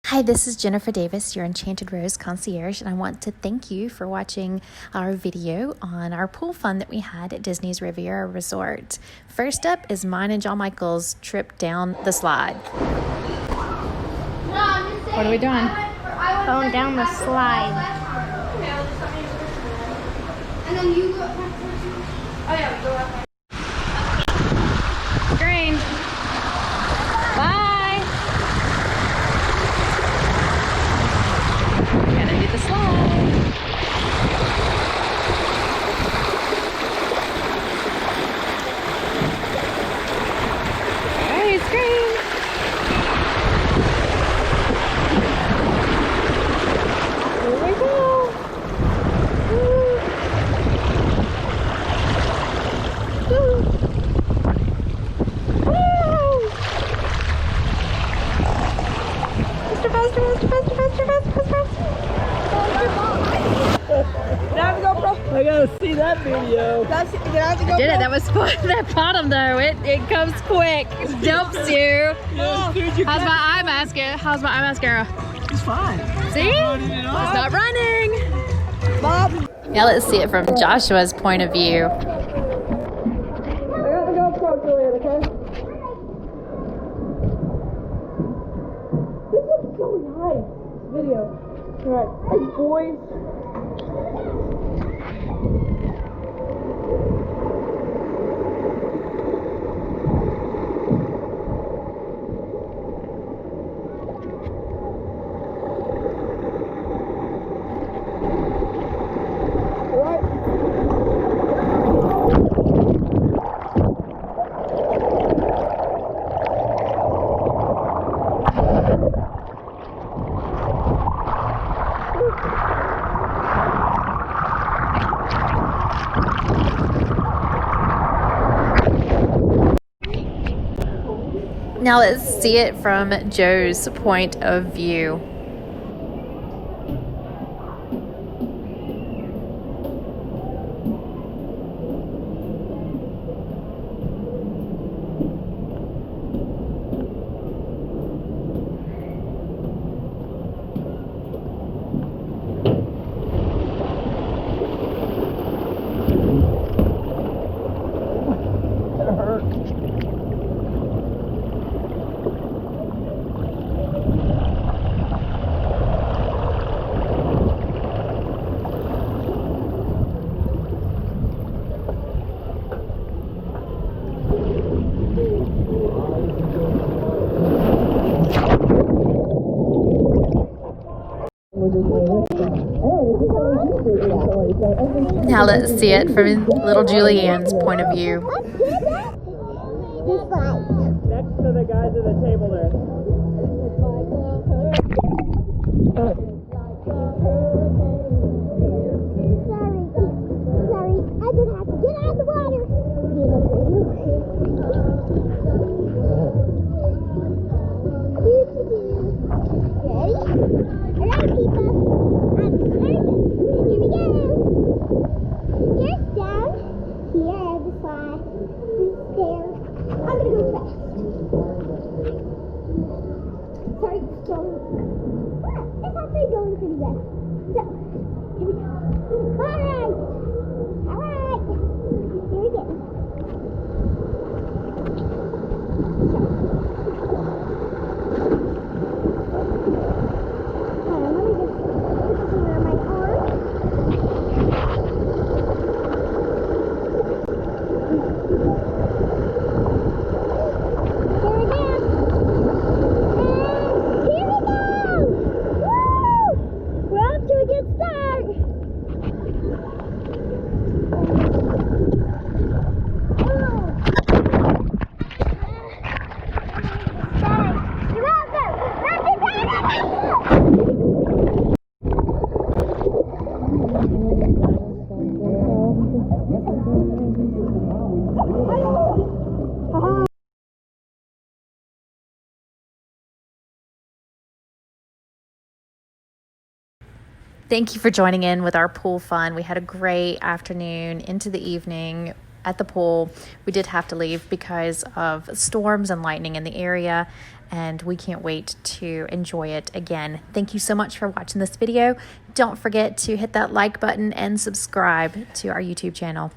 Hi, this is Jennifer Davis, your Enchanted Rose concierge, and I want to thank you for watching our video on our pool fun that we had at Disney's Riviera Resort. First up is mine and John Michael's trip down the slide. What are we doing? Going down the slide. And then you go. Oh yeah, go up. Green. Bye. We're gonna do the slide. Hey, it's green. Here we go. Woo. Woo. Faster. I gotta see that video. I did it. That was fun. That bottom though, it comes quick. It dumps you. How's my eye mascara? It's fine. See? It's not running. Bob. Now let's see it from Joshua's point of view. I got the GoPro, Julian, okay? This looks so nice. Video. Alright, hey boys. Now let's see it from Joe's point of view. Now let's see it from little Julianne's point of view. Next to the guys at the table there. Sorry, I just have to get out of the water. Ready? Alright, people. I'm certain. Here we go. Here's down. Here, the slide. This stairs. I'm gonna go fast. Sorry, it's actually going pretty well. So, here we go. Alright. Here we go. Hold on, let me just put this under my arm. Here we go. And here we go. Woo! We're off to a good start. Sorry. You're welcome. That's it. Thank you for joining in with our pool fun. We had a great afternoon into the evening. at the pool. We did have to leave because of storms and lightning in the area, and we can't wait to enjoy it again. Thank you so much for watching this video. Don't forget to hit that like button and subscribe to our YouTube channel.